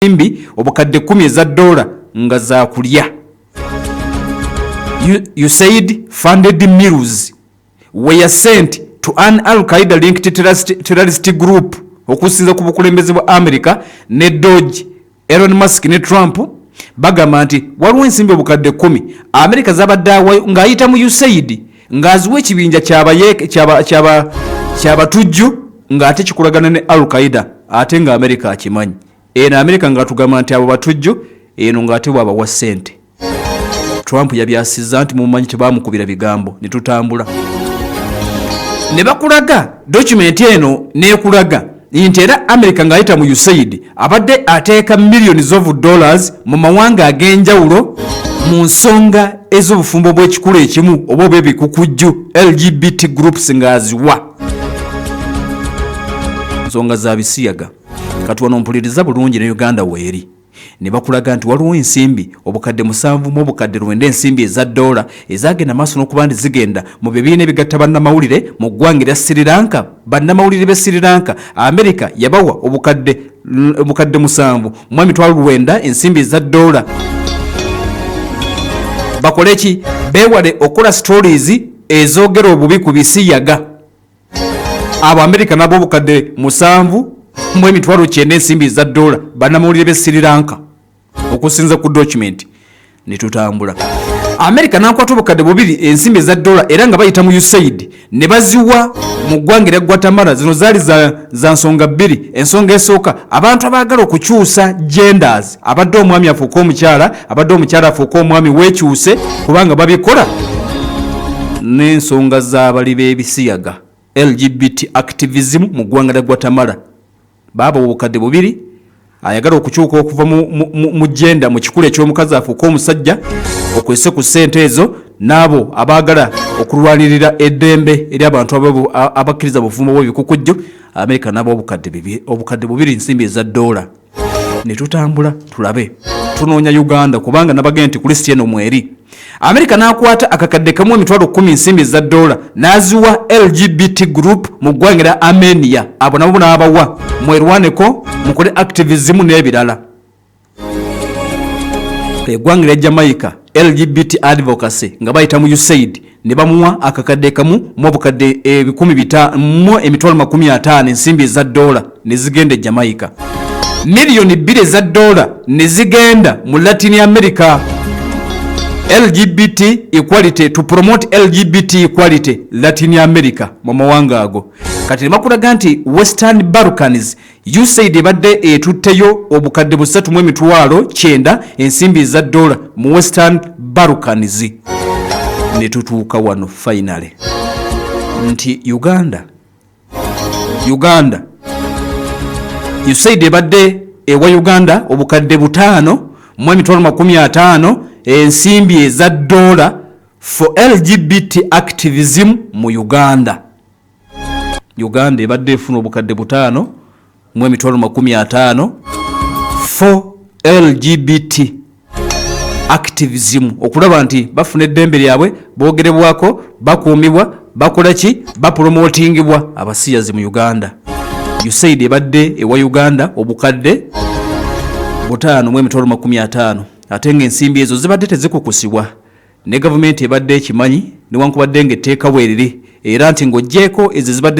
ensimbi obukadde 10 eza dola nga za kulya. USAID funded meals were sent to an Al-Qaeda linked terrorist group okusinza ku bukulembeze bwa America ne Doge, Elon Musk ne Trump bagamba nti waliwo ensimbi obukadde 10 America zabadde ng'ayita mu USAID ng'aziwa ekibinja ky'abatujju ng'ate kikulagana ne Al-Qaeda ate nga America akimanyi. Eno America ng'atugamba nti abo batujju eno ng'ate bw'abawa ssente. Trump yabyasizza nti mumanyi tebamukubira bigambo ne tutambula. Ne bakulaga document eno n'ekulaga nti era America ng'ayita mu USAID abadde ateeka millions of dollars mu mawanga ag'enjawulo mu nsonga ez'obufumbo bw'ekikulu ekimu oba obw'ebikukujju LGBT groups ng'aziwa nsonga za bisiyaga. Kati wano mpuliriza bulungi ne Uganda weeri ne bakulaga nti waliwo ensimbi obukadde 7 mu obukadde 9 ensimbi eza dola ezagenda maaso n'okuba nti zigenda mu bibiina ebigatta bannamawulire mu ggwanga erya Sri Lanka. Bannamawulire b'e Sri Lanka America yabawa obukadde 7 mu emitwalo 9 ensimbi eza dola. Bakole ki? Beewale okola stories ezoogera obubi ku bisiyaga. Abo America nabo obukadde 7 mu emitwalo 9 ensimbi za dola bannamawulire b'e Sri Lanka okusinza ku document ne tutambula. America n'akwata obukadde 2 ensimbi za dola era nga bayita mu USAID ne baziwa mu ggwanga erya Guatemala. Zino zaali za nsonga 2. Ensonga esooka abantu abaagala okukyusa genders, abadde omwami afuuka omukyala, abadde omukyala afuuka omwami weekyuse kubanga babikola n'ensonga z'abali b'ebisiyaga LGBT activism mu ggwanga lya Guatemala. Baba obukadde 2 ayagala okukyuka okuva mu genda mu kikulu eky'omukazi afuuka omusajja okwese ku ssente ezo n'abo abaagala okulwanirira eddembe eri abantu abakkiriza bufumbo bw'ebikukujju. America nabo obukadde 2 ensimbi eza dola ne tutambula tulabe tunoonya Uganda kubanga nabagenda nti Christian mweri. America n'akwata akakadde kamu emitwalo 10 ensimbi za dola n'aziwa LGBT group mu ggwanga lya Armenia. Abo nabo n'abawa mwerwaneko mukole activism n'ebirala. Eggwanga lya Jamaica LGBT advocacy nga bayita mu USAID ne bamuwa akakadde kamu mu obukadde 15 mu emitwalo 50 ensimbi za dola ne zigenda Jamaica. Milioni 2 za dola ne zigenda mu Latin America. LGBT equality, to promote LGBT equality Latin America mu mawanga ago. Kati ne bakulaga nti Western Balkans USAID ebadde etutteyo obukadde 3 mu emitwalo 9 ensimbi za dola mu Western Balkans. Ne tutuuka wano finally nti Uganda USAID ebadde ewa Uganda obukadde 5 mu emitwalo 50 ensimbi eza dola for LGBT activism mu Uganda. Uganda ebadde efuna obukadde 5 mu emitwalo 50 for LGBT activism okulaba nti bafuna eddembe lyabwe boogerebwako bakuumibwa bakola ki bapromotingibwa abasiyazi mu Uganda. USAID ebadde ewa Uganda obukadde 5 mu emitwalo 50 ate ng'ensimbi ezo zibadde tezikukusibwa ne gavumenti ebadde ekimanyi newankubadde ng'etteeka weeriri era nti ng'oggyeko ezo zibadde